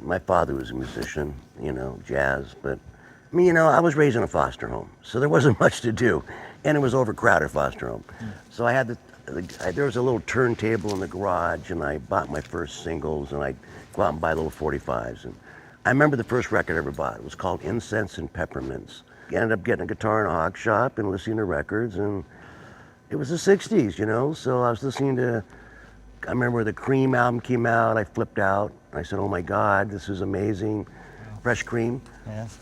My father was a musician, you know, jazz, but I mean, you know, I was raised in a foster home, so there wasn't much to do, and it was overcrowded foster home. So I had there was a little turntable in the garage, and I bought my first singles, and I'd go out and buy little 45s. And I remember the first record I ever bought. It was called Incense and Peppermints. I ended up getting a guitar in a hawk shop and listening to records, and it was the 60s, you know, so I was listening to, I remember the Cream album came out, I flipped out, I said, oh my God, this is amazing, Fresh Cream,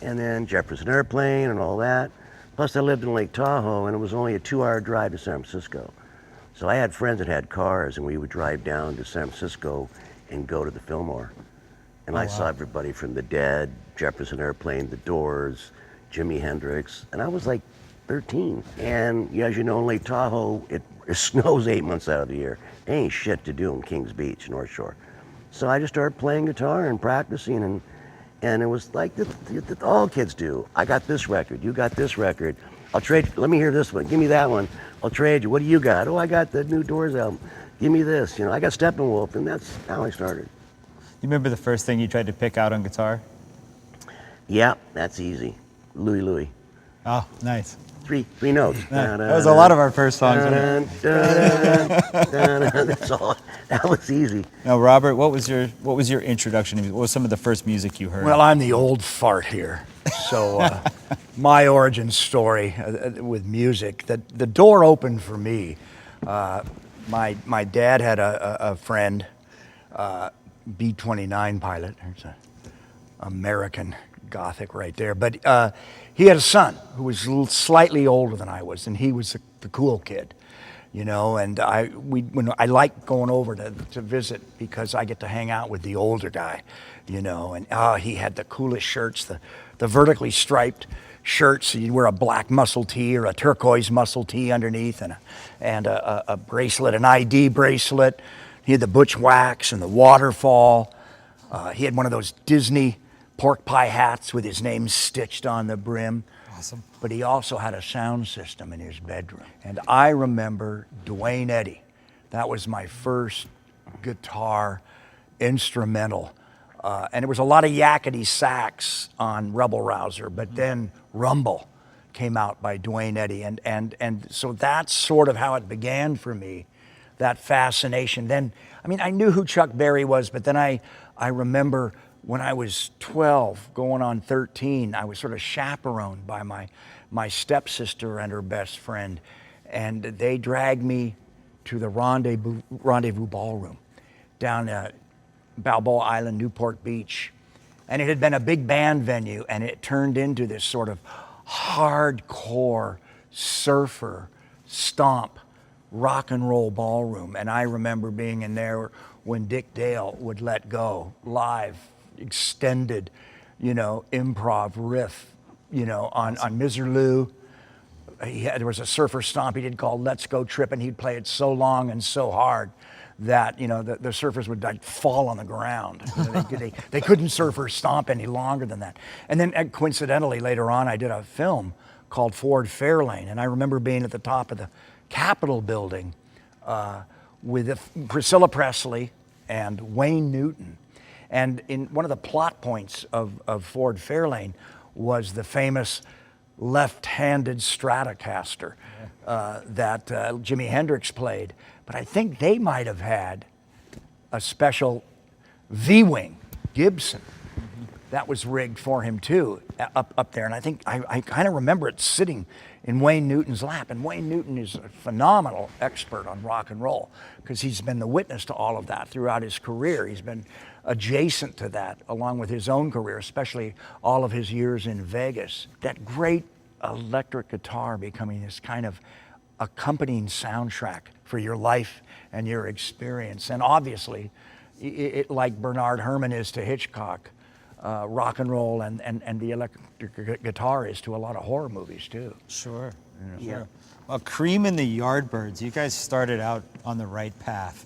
and then Jefferson Airplane and all that. Plus I lived in Lake Tahoe, and it was only a 2-hour drive to San Francisco. So I had friends that had cars, and we would drive down to San Francisco and go to the Fillmore. And I saw everybody from The Dead, Jefferson Airplane, The Doors, Jimi Hendrix, and I was like 13. And as you know, in Lake Tahoe, it snows 8 months out of the year. There ain't shit to do in Kings Beach, North Shore. So I just started playing guitar and practicing, and it was like all kids do. I got this record, you got this record. I'll trade, let me hear this one, give me that one. I'll trade you, what do you got? Oh, I got the new Doors album. Give me this, you know, I got Steppenwolf, and that's how I started. You remember the first thing you tried to pick out on guitar? Yeah, that's easy. Louie Louie. Oh, nice. Three notes. That was a lot of our first songs. That's all. That was easy. Now, Robert, what was your introduction to music? What was some of the first music you heard? Well, I'm the old fart here, so my origin story with music. The door opened for me. My dad had a friend, B-29 pilot. There's an American Gothic right there, but he had a son who was slightly older than I was, and he was the cool kid, you know. And I like going over to visit because I get to hang out with the older guy, you know. And he had the coolest shirts, the vertically striped shirts. So you'd wear a black muscle tee or a turquoise muscle tee underneath, and a bracelet, an ID bracelet. He had the butch wax and the waterfall. He had one of those Disney pork pie hats with his name stitched on the brim. Awesome. But he also had a sound system in his bedroom. And I remember Duane Eddy. That was my first guitar instrumental. And it was a lot of yakety sax on Rebel Rouser, but then Rumble came out by Duane Eddy. And so that's sort of how it began for me, that fascination. Then, I mean, I knew who Chuck Berry was, but then I remember when I was 12, going on 13, I was sort of chaperoned by my stepsister and her best friend, and they dragged me to the Rendezvous Ballroom down at Balboa Island, Newport Beach. And it had been a big band venue, and it turned into this sort of hardcore surfer stomp rock and roll ballroom. And I remember being in there when Dick Dale would let go live, extended, you know, improv riff, you know, on Miserlou. There was a surfer stomp he did called Let's Go Trippin'. He'd play it so long and so hard that, you know, the surfers would like fall on the ground. You know, they couldn't surf or stomp any longer than that. And then coincidentally later on I did a film called Ford Fairlane, and I remember being at the top of the Capitol building with Priscilla Presley and Wayne Newton. And in one of the plot points of Ford Fairlane was the famous left-handed Stratocaster that Jimi Hendrix played. But I think they might have had a special V-wing Gibson that was rigged for him too, up there. And I think I kind of remember it sitting in Wayne Newton's lap. And Wayne Newton is a phenomenal expert on rock and roll because he's been the witness to all of that throughout his career. He's been adjacent to that along with his own career, especially all of his years in Vegas. That great electric guitar becoming this kind of accompanying soundtrack for your life and your experience. And obviously, it like Bernard Herrmann is to Hitchcock, rock and roll and the electric guitar is to a lot of horror movies too. Sure. Yeah. Sure. Well, Cream and the Yardbirds, you guys started out on the right path.